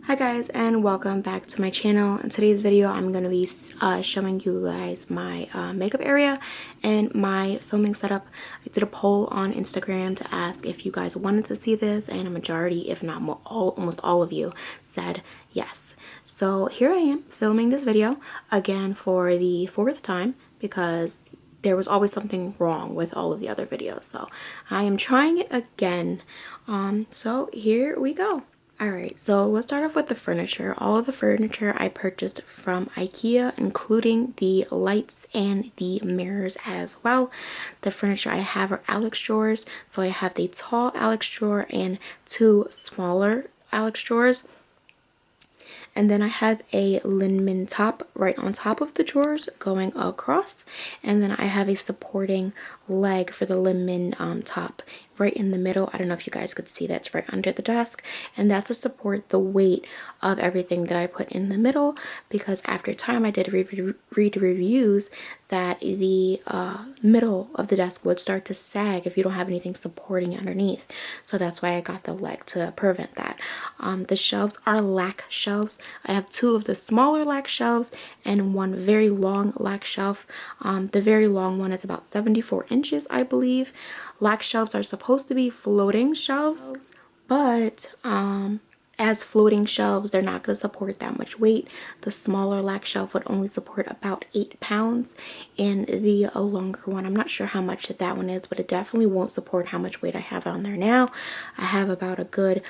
Hi guys, and welcome back to my channel. In today's video I'm going to be showing you guys my makeup area and my filming setup. I did a poll on Instagram to ask if you guys wanted to see this, and a majority, if not more, almost all of you said yes. So here I am filming this video again for the fourth time because there was always something wrong with all of the other videos, so I am trying it again. So here we go. Alright, so let's start off with the furniture. All of the furniture I purchased from IKEA, including the lights and the mirrors as well. The furniture I have are Alex drawers, so I have the tall Alex drawer and two smaller Alex drawers. And then I have a liniment top right on top of the drawers going across. And then I have a supporting leg for the liniment top right in the middle. I don't know if you guys could see that's right under the desk. And that's to support the weight of everything that I put in the middle, because after time I did read reviews that the middle of the desk would start to sag if you don't have anything supporting underneath. So that's why I got the leg to prevent that. The shelves are lac shelves. I have two of the smaller lac shelves and one very long lac shelf. The very long one is about 74 inches, I believe. Lac shelves are supposed to be floating shelves, but as floating shelves, they're not going to support that much weight. The smaller lac shelf would only support about 8 pounds, and the longer one, I'm not sure how much that one is, but it definitely won't support how much weight I have on there now. I have about a good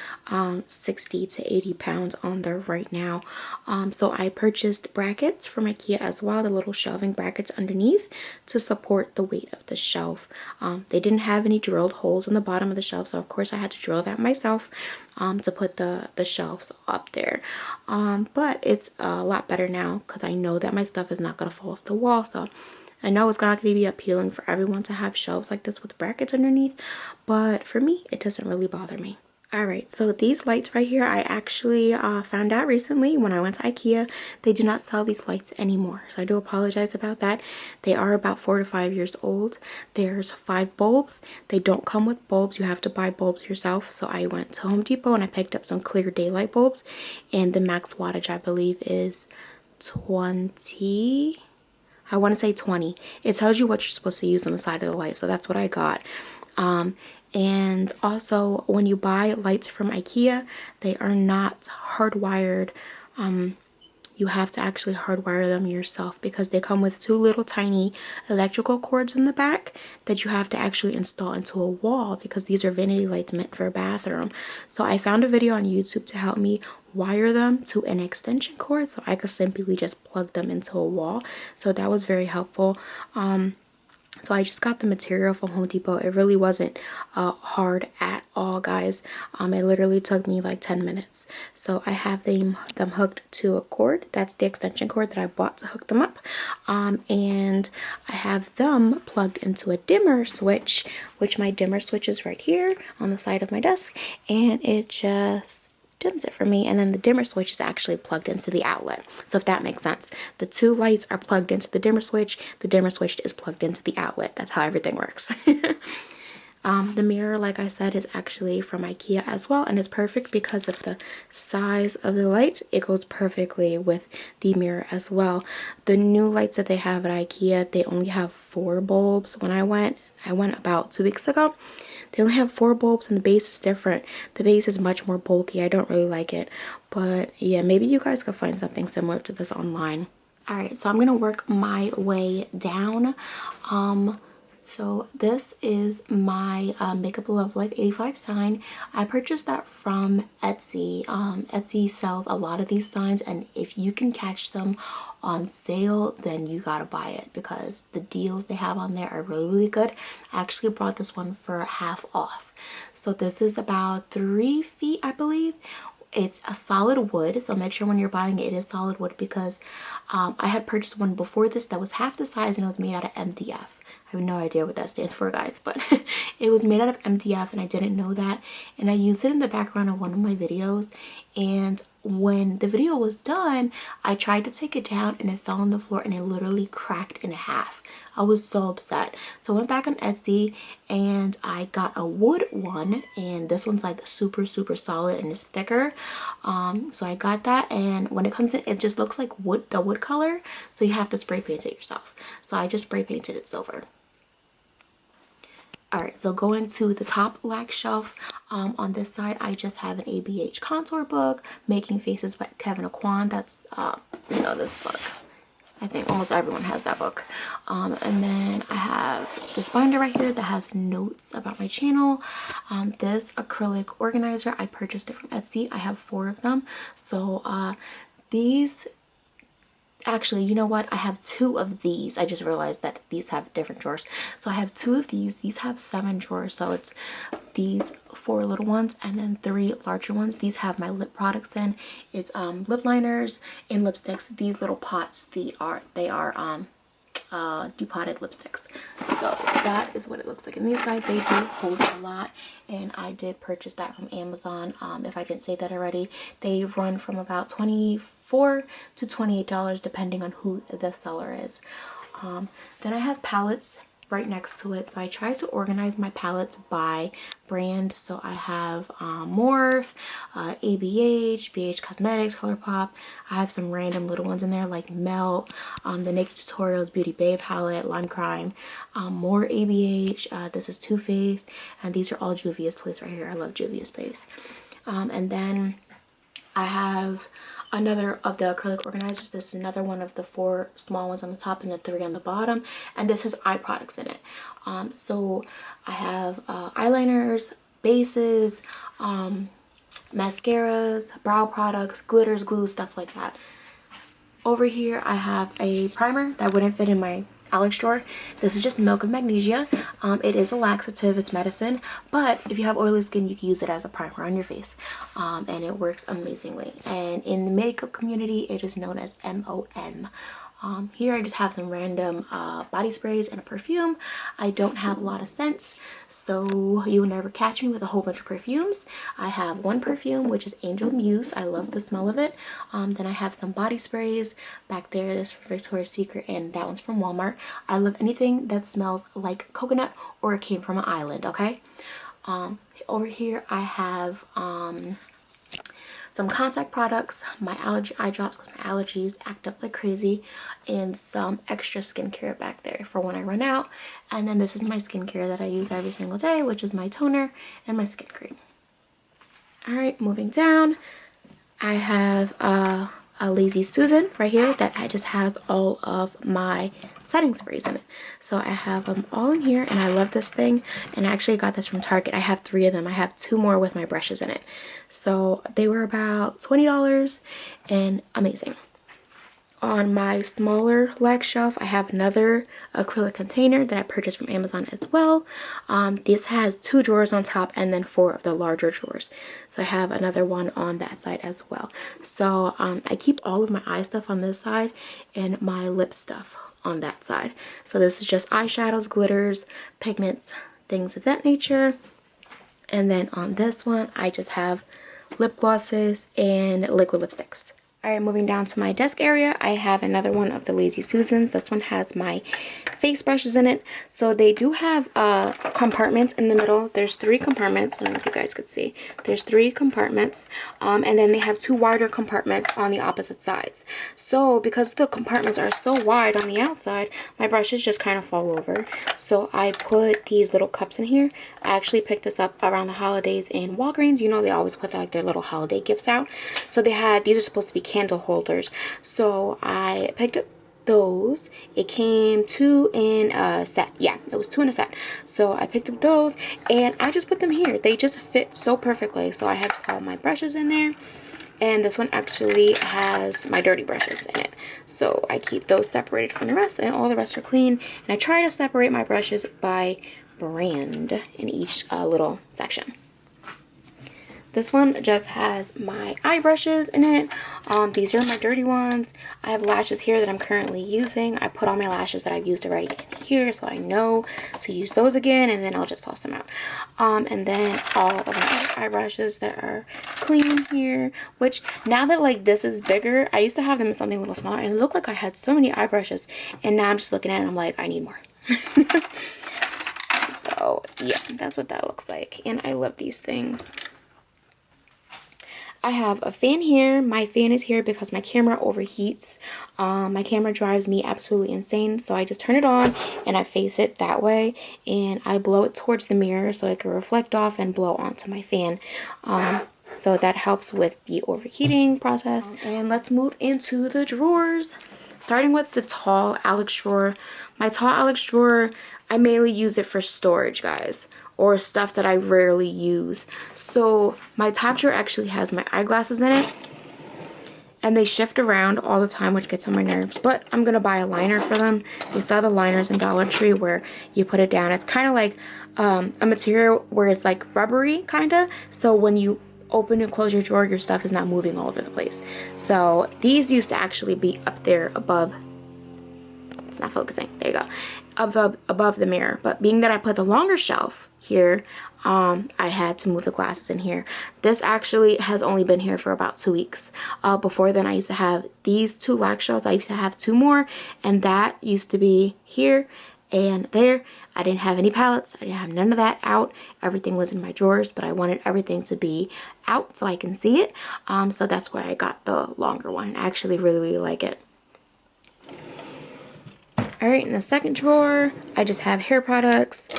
60 to 80 pounds on there right now. So I purchased brackets from IKEA as well, the little shelving brackets underneath to support the weight of the shelf. They didn't have any drilled holes in the bottom of the shelf, so of course I had to drill that myself to put the shelves up there. But it's a lot better now because I know that my stuff is not going to fall off the wall. So I know it's not going to be appealing for everyone to have shelves like this with brackets underneath, but for me it doesn't really bother me. Alright, so these lights right here, I actually found out recently when I went to IKEA, they do not sell these lights anymore. So I do apologize about that. They are about 4 to 5 years old. There's 5 bulbs. They don't come with bulbs. You have to buy bulbs yourself. So I went to Home Depot and I picked up some clear daylight bulbs. And the max wattage, I believe, is 20. I want to say 20. It tells you what you're supposed to use on the side of the light. So that's what I got. And also when you buy lights from IKEA, they are not hardwired. You have to actually hardwire them yourself because they come with 2 little tiny electrical cords in the back that you have to actually install into a wall, because these are vanity lights meant for a bathroom. So I found a video on YouTube to help me wire them to an extension cord so I could simply just plug them into a wall. So that was very helpful. So I just got the material from Home Depot. It really wasn't hard at all, guys. It literally took me like 10 minutes. So I have them hooked to a cord. That's the extension cord that I bought to hook them up. And I have them plugged into a dimmer switch, which my dimmer switch is right here on the side of my desk. And it just dims it for me, and then the dimmer switch is actually plugged into the outlet. So if that makes sense, the 2 lights are plugged into the dimmer switch is plugged into the outlet. That's how everything works. The mirror, like I said, is actually from IKEA as well, and it's perfect because of the size of the lights. It goes perfectly with the mirror as well. The new lights that they have at IKEA, they only have 4 bulbs. When I went about 2 weeks ago. They only have 4 bulbs, and the base is different. The base is much more bulky. I don't really like it. But yeah, maybe you guys could find something similar to this online. Alright, so I'm going to work my way down. So this is my Makeup Love Life 85 sign. I purchased that from Etsy. Etsy sells a lot of these signs, and if you can catch them on sale, then you gotta buy it because the deals they have on there are really good. I actually brought this one for half off. So this is about 3 feet, I believe. It's a solid wood, so make sure when you're buying it, it is solid wood, because I had purchased one before this that was half the size and it was made out of MDF. I have no idea what that stands for, guys, but it was made out of MDF and I didn't know that, and I used it in the background of one of my videos, and when the video was done, I tried to take it down and it fell on the floor and it literally cracked in half. I was so upset. So I went back on Etsy and I got a wood one, and this one's like super solid and it's thicker. So I got that, and when it comes in, it just looks like wood, the wood color, so you have to spray paint it yourself. So I just spray painted it silver. Alright, so going to the top lag shelf, on this side I just have an ABH contour book, Making Faces by Kevin Aquan. That's, you know, this book. I think almost everyone has that book. And then I have this binder right here that has notes about my channel. This acrylic organizer, I purchased it from Etsy. I have 4 of them. So these... Actually, you know what? I have 2 of these. I just realized that these have different drawers. So I have 2 of these. These have 7 drawers. So it's these 4 little ones and then 3 larger ones. These have my lip products in. It's lip liners and lipsticks. These little pots, they are depotted lipsticks. So that is what it looks like. And the inside, they do hold a lot, and I did purchase that from Amazon. If I didn't say that already, they run from about $24 to $28 depending on who the seller is. Then I have palettes right next to it, so I try to organize my palettes by brand. So I have Morph, ABH, BH Cosmetics, ColourPop. I have some random little ones in there like Melt, the Naked Tutorials Beauty Babe palette, Lime Crime, more ABH. This is Too Faced, and these are all Juvia's Place right here. I love Juvia's Place. And then I have another of the acrylic organizers. This is another one of the 4 small ones on the top and the 3 on the bottom, and this has eye products in it. So I have eyeliners, bases, mascaras, brow products, glitters, glue, stuff like that. Over here I have a primer that wouldn't fit in my Alex drawer. This is just milk of magnesia. It is a laxative, it's medicine, but if you have oily skin, you can use it as a primer on your face, and it works amazingly. And in the makeup community, it is known as MOM. Here I just have some random body sprays and a perfume. I don't have a lot of scents, so you will never catch me with a whole bunch of perfumes. I have one perfume, which is Angel Muse. I love the smell of it. Then I have some body sprays back there. This is from Victoria's Secret, and that one's from Walmart. I love anything that smells like coconut or it came from an island, okay? Over here I have some contact products, my allergy eye drops because my allergies act up like crazy, and some extra skincare back there for when I run out. And then this is my skincare that I use every single day, which is my toner and my skin cream. Alright, moving down, I have a Lazy Susan right here that just has all of my setting sprays in it. So I have them all in here, and I love this thing, and I actually got this from Target. I have 3 of them. I have 2 more with my brushes in it. So they were about $20 and amazing. On my smaller lag shelf, I have another acrylic container that I purchased from Amazon as well. This has 2 drawers on top and then 4 of the larger drawers. So I have another one on that side as well. So I keep all of my eye stuff on this side and my lip stuff on that side. So this is just eyeshadows, glitters, pigments, things of that nature. And then on this one, I just have lip glosses and liquid lipsticks. Alright, moving down to my desk area, I have another one of the Lazy Susans. This one has my face brushes in it. So they do have compartments in the middle. There's 3 compartments. I don't know if you guys could see. There's 3 compartments. And then they have 2 wider compartments on the opposite sides. So because the compartments are so wide on the outside, my brushes just kind of fall over. So I put these little cups in here. I actually picked this up around the holidays in Walgreens. You know, they always put like their little holiday gifts out. So they had, these are supposed to be candle holders. So I picked up those. It came 2 in a set. Yeah, it was 2 in a set. So I picked up those and I just put them here. They just fit so perfectly. So I have all my brushes in there. And this one actually has my dirty brushes in it. So I keep those separated from the rest, and all the rest are clean. And I try to separate my brushes by brand in each little section. This one just has my eye brushes in it. These are my dirty ones. I have lashes here that I'm currently using. I put all my lashes that I've used already in here so I know to use those again, and then I'll just toss them out. And then all of my eye brushes that are clean here, which now that like this is bigger, I used to have them in something a little smaller and it looked like I had so many eye brushes, and now I'm just looking at it and I'm like, I need more. So yeah, that's what that looks like, and I love these things. I have a fan here. My fan is here because my camera overheats. My camera drives me absolutely insane, so I just turn it on and I face it that way, and I blow it towards the mirror so it can reflect off and blow onto my fan. So that helps with the overheating process. And let's move into the drawers. Starting with the tall Alex drawer. My tall Alex drawer, I mainly use it for storage, guys, or stuff that I rarely use. So my top drawer actually has my eyeglasses in it, and they shift around all the time, which gets on my nerves, but I'm gonna buy a liner for them. They sell the liners in Dollar Tree where you put it down. It's kind of like a material where it's like rubbery kinda, so when you open and close your drawer, your stuff is not moving all over the place. So these used to actually be up there above, it's not focusing, there you go, above the mirror, but being that I put the longer shelf here, I had to move the glasses in here. This actually has only been here for about 2 weeks. Before then I used to have these 2 lag shelves. I used to have 2 more, and that used to be here and there. I didn't have any palettes. I didn't have none of that out. Everything was in my drawers, but I wanted everything to be out so I can see it. So that's why I got the longer one. I actually really like it. Alright, in the second drawer, I just have hair products.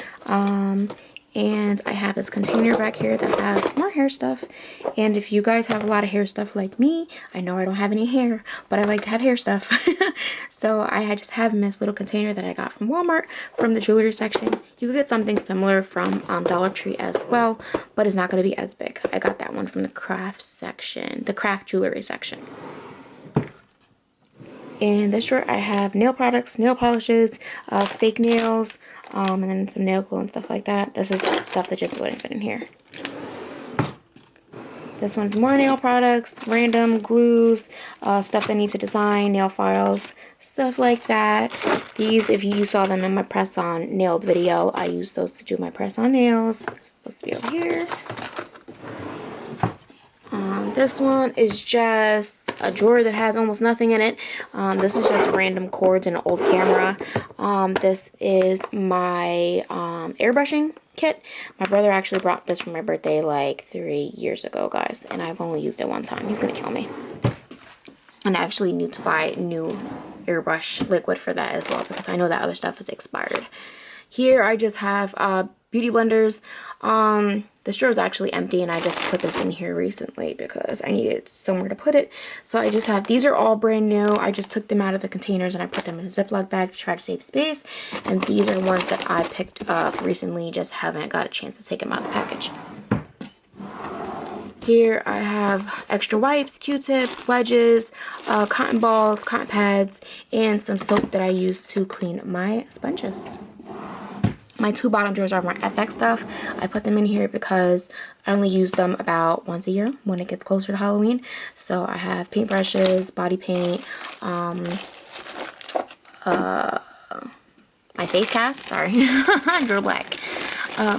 And I have this container back here that has more hair stuff. And if you guys have a lot of hair stuff like me, I know I don't have any hair, but I like to have hair stuff. So I just have this little container that I got from Walmart from the jewelry section. You could get something similar from Dollar Tree as well, but it's not going to be as big. I got that one from the craft section, the craft jewelry section. In this drawer, I have nail products, nail polishes, fake nails, and then some nail glue and stuff like that. This is stuff that just wouldn't fit in here. This one's more nail products, random glues, stuff that need to design, nail files, stuff like that. These, if you saw them in my press-on nail video, I use those to do my press-on nails. It's supposed to be over here. This one is just a drawer that has almost nothing in it. This is just random cords and an old camera. This is my airbrushing kit. My brother actually brought this for my birthday like 3 years ago, guys, and I've only used it one time. He's gonna kill me. And I actually need to buy new airbrush liquid for that as well, because I know that other stuff is expired. Here I just have beauty blenders. This drawer is actually empty, and I just put this in here recently because I needed somewhere to put it. So I just have, these are all brand new. I just took them out of the containers and I put them in a Ziploc bag to try to save space. And these are ones that I picked up recently, just haven't got a chance to take them out of the package. Here I have extra wipes, Q-tips, wedges, cotton balls, cotton pads, and some soap that I use to clean my sponges. My 2 bottom drawers are my FX stuff. I put them in here because I only use them about once a year when it gets closer to Halloween. So I have paintbrushes, body paint, my face cast, sorry, I drew black.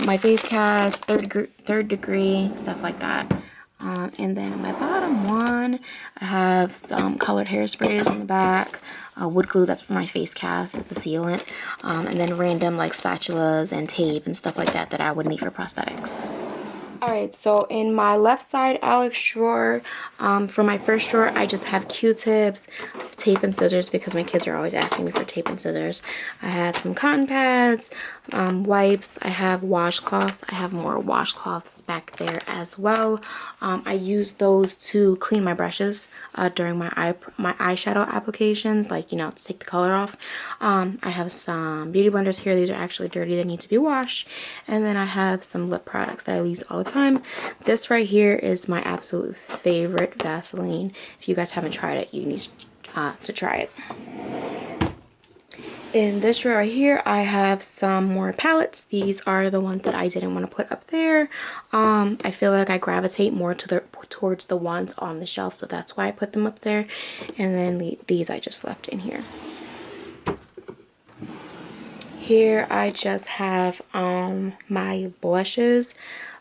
My face cast, third degree, stuff like that. And then in my bottom one, I have some colored hairsprays in the back, wood glue, that's for my face cast, it's a sealant, and then random like spatulas and tape and stuff like that that I would need for prosthetics. Alright, so in my left side Alex drawer, for my first drawer, I just have Q-tips, tape and scissors because my kids are always asking me for tape and scissors. I have some cotton pads, wipes, I have washcloths. I have more washcloths back there as well. I use those to clean my brushes during my eyeshadow applications, like, you know, to take the color off. I have some beauty blenders here. These are actually dirty, they need to be washed. And then I have some lip products that I use all the time. This right here is my absolute favorite Vaseline. If you guys haven't tried it, you need to try it. In this drawer right here, I have some more palettes. These are the ones that I didn't want to put up there. I feel like I gravitate more towards the ones on the shelf, so that's why I put them up there. And then these I just left in here. Here I just have my blushes.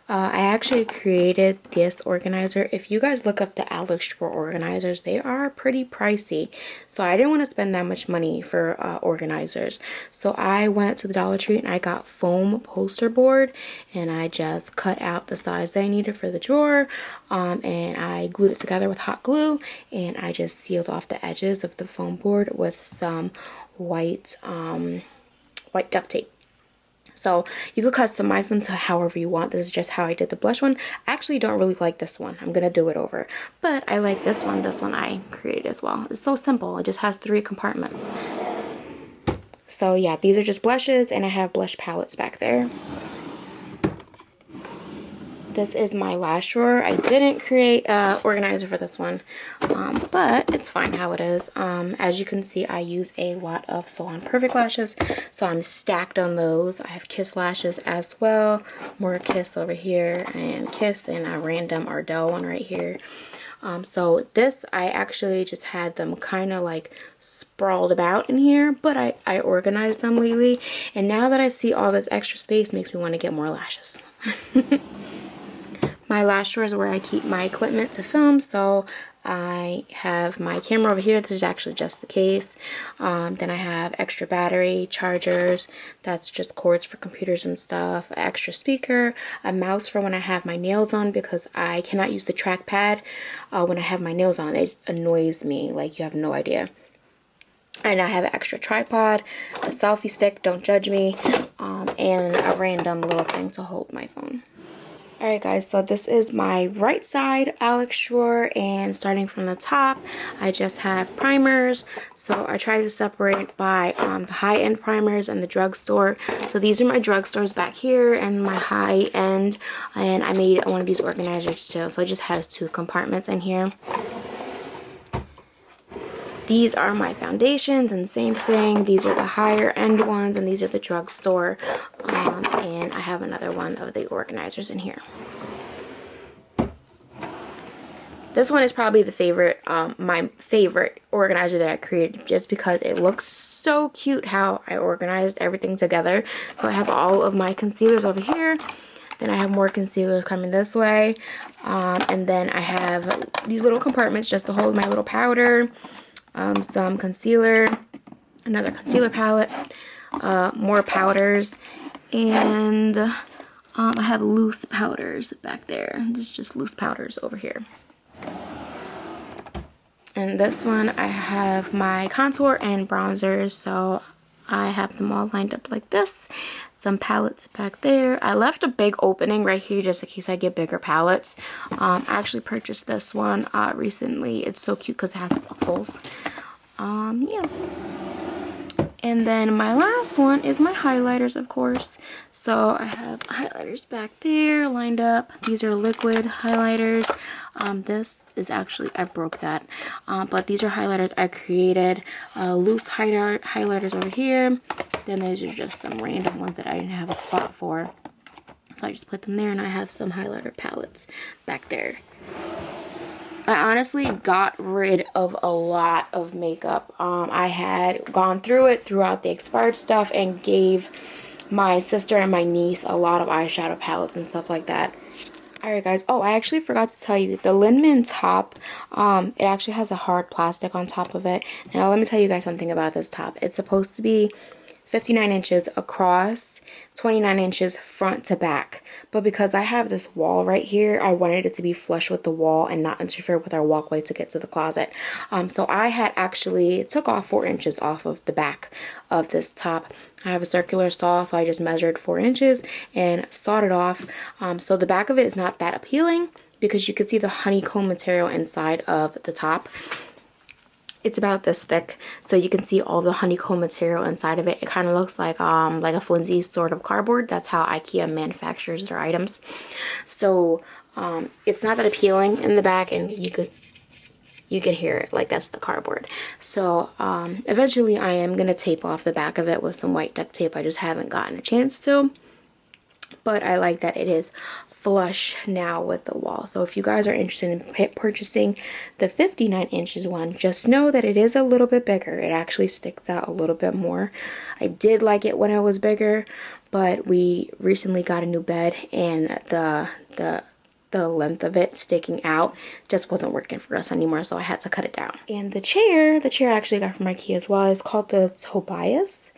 I actually created this organizer. If you guys look up the Acrylic organizers, they are pretty pricey. So I didn't want to spend that much money for organizers. So I went to the Dollar Tree and I got foam poster board, and I just cut out the size that I needed for the drawer, and I glued it together with hot glue, and I just sealed off the edges of the foam board with some white duct tape. So you could customize them to however you want. This is just how I did the blush one. I actually don't really like this one. I'm gonna do it over, but I like this one. This one I created as well. It's so simple. It just has 3 compartments. So yeah, these are just blushes, and I have blush palettes back there. This is my lash drawer. I didn't create an organizer for this one, but it's fine how it is. As you can see, I use a lot of Salon Perfect lashes, so I'm stacked on those. I have Kiss lashes as well. More Kiss over here, and Kiss, and a random Ardell one right here. So this, I actually just had them kind of like sprawled about in here, but I organized them lately, and now that I see all this extra space, makes me want to get more lashes. My lash drawer is where I keep my equipment to film, so I have my camera over here. This is actually just the case. Then I have extra battery, chargers, that's just cords for computers and stuff, an extra speaker, a mouse for when I have my nails on, because I cannot use the trackpad when I have my nails on. It annoys me like you have no idea. And I have an extra tripod, a selfie stick, don't judge me, and a random little thing to hold my phone. Alright guys, so this is my right side Alex drawer, and starting from the top, I just have primers. So I try to separate by the high-end primers and the drugstore. So these are my drugstores back here, and my high-end, and I made one of these organizers too. So it just has 2 compartments in here. These are my foundations, and same thing. These are the higher end ones, and these are the drugstore. And I have another one of the organizers in here. This one is probably the favorite, my favorite organizer that I created, just because it looks so cute how I organized everything together. So I have all of my concealers over here. Then I have more concealers coming this way. And then I have these little compartments just to hold my little powder. Some concealer, another concealer palette, more powders, and I have loose powders back there. This is just loose powders over here. And this one I have my contour and bronzers, so I have them all lined up like this. Some palettes back there. I left a big opening right here just in case I get bigger palettes. I actually purchased this one recently. It's so cute because it has buckles. Yeah. And then my last one is my highlighters, of course. So I have highlighters back there lined up. These are liquid highlighters. This is actually, I broke that. But these are highlighters I created. Loose highlighters over here. Then these are just some random ones that I didn't have a spot for. So I just put them there, and I have some highlighter palettes back there. I honestly got rid of a lot of makeup. I had gone through it throughout the expired stuff and gave my sister and my niece a lot of eyeshadow palettes and stuff like that. Alright guys, oh, I actually forgot to tell you, the Linman top, it actually has a hard plastic on top of it. Now let me tell you guys something about this top. It's supposed to be 59 inches across, 29 inches front to back. But because I have this wall right here, I wanted it to be flush with the wall and not interfere with our walkway to get to the closet. So I had actually took off 4 inches off of the back of this top. I have a circular saw, so I just measured 4 inches and sawed it off. So the back of it is not that appealing because you can see the honeycomb material inside of the top. It's about this thick, so you can see all the honeycomb material inside of it. It kind of looks like a flimsy sort of cardboard. That's how IKEA manufactures their items. So it's not that appealing in the back, and you could you can hear it, like that's the cardboard. So eventually I am gonna tape off the back of it with some white duct tape. I just haven't gotten a chance to, but I like that it is flush now with the wall. So if you guys are interested in purchasing the 59 inches one, just know that it is a little bit bigger. It actually sticks out a little bit more. I did like it when it was bigger, but we recently got a new bed, and the length of it sticking out just wasn't working for us anymore, so I had to cut it down. And the chair I actually got from Ikea as well. It's called the Tobias.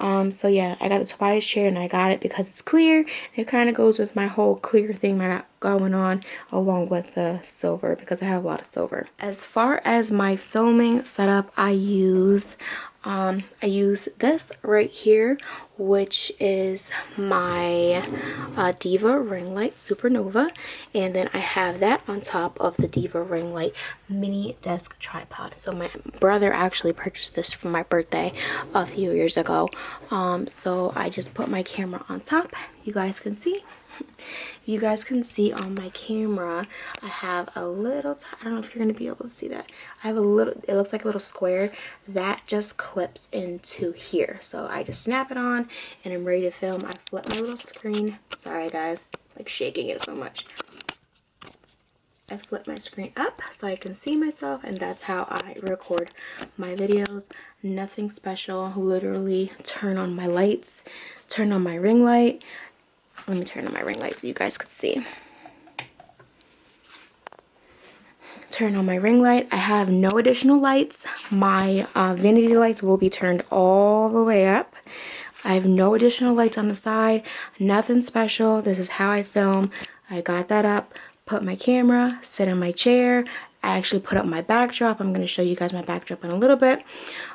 So yeah, I got the Tobias chair, and I got it because it's clear. It kind of goes with my whole clear thing I got going on, along with the silver, because I have a lot of silver. As far as my filming setup, I use this right here, which is my Diva ring light supernova, and then I have that on top of the Diva ring light mini desk tripod. So my brother actually purchased this for my birthday a few years ago. So I just put my camera on top. You guys can see. You guys can see on my camera, I have a little, I don't know if you're going to be able to see that. I have a little, it looks like a little square that just clips into here. So I just snap it on and I'm ready to film. I flip my little screen. Sorry guys, like shaking it so much. I flip my screen up so I can see myself, and that's how I record my videos. Nothing special, literally turn on my lights, turn on my ring light. Let me turn on my ring light so you guys could see. Turn on my ring light. I have no additional lights. My vanity lights will be turned all the way up. I have no additional lights on the side. Nothing special. This is how I film. I got that up, put my camera, sit in my chair. I actually put up my backdrop. I'm going to show you guys my backdrop in a little bit.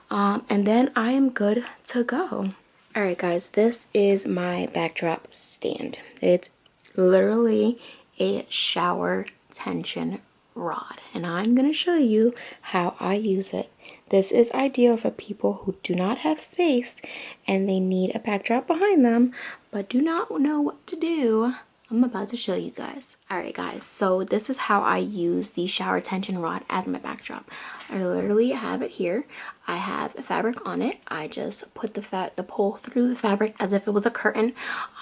And then I am good to go. Alright guys, this is my backdrop stand. It's literally a shower tension rod, and I'm going to show you how I use it. This is ideal for people who do not have space and they need a backdrop behind them but do not know what to do. I'm about to show you guys. Alright guys, so this is how I use the shower tension rod as my backdrop. I literally have it here. I have fabric on it. I just put the pole through the fabric as if it was a curtain.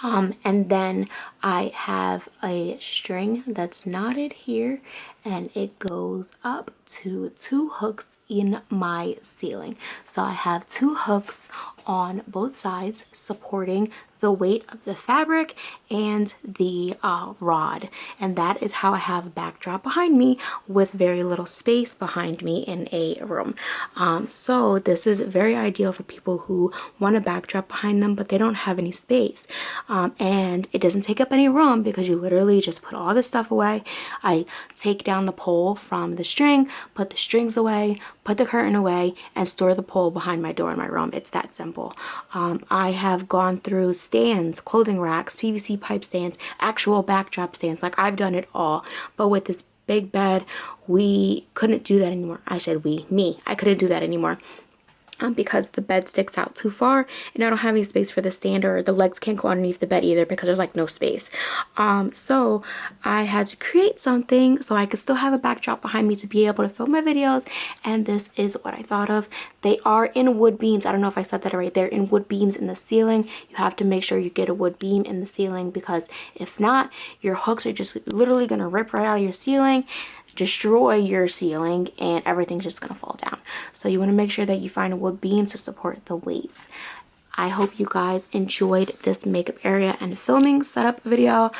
And then I have a string that's knotted here, and it goes up to 2 hooks in my ceiling. So I have 2 hooks on both sides supporting the weight of the fabric and the rod, and that is how I have a backdrop behind me with very little space behind me in a room. So this is very ideal for people who want a backdrop behind them but they don't have any space, and it doesn't take up any room because you literally just put all this stuff away. I take down the pole from the string, put the strings away, put the curtain away, and store the pole behind my door in my room. It's that simple. I have gone through stands, clothing racks, PVC pipe stands, actual backdrop stands. Like, I've done it all. But with this big bed, we couldn't do that anymore. I said me. I couldn't do that anymore. Because the bed sticks out too far and I don't have any space for the stand, or the legs can't go underneath the bed either because there's like no space. So I had to create something so I could still have a backdrop behind me to be able to film my videos, and this is what I thought of. They are in wood beams. I don't know if I said that right. They're in wood beams in the ceiling. You have to make sure you get a wood beam in the ceiling, because if not, your hooks are just literally gonna rip right out of your ceiling, destroy your ceiling, and everything's just gonna fall down. So you want to make sure that you find a wood beam to support the weights. I hope you guys enjoyed this makeup area and filming setup video.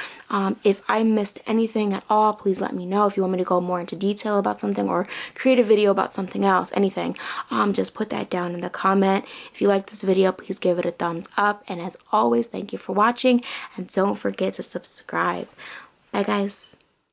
If I missed anything at all, please let me know. If you want me to go more into detail about something or create a video about something else, anything, just put that down in the comment. If you like this video, please give it a thumbs up, and as always, thank you for watching, and don't forget to subscribe. Bye guys.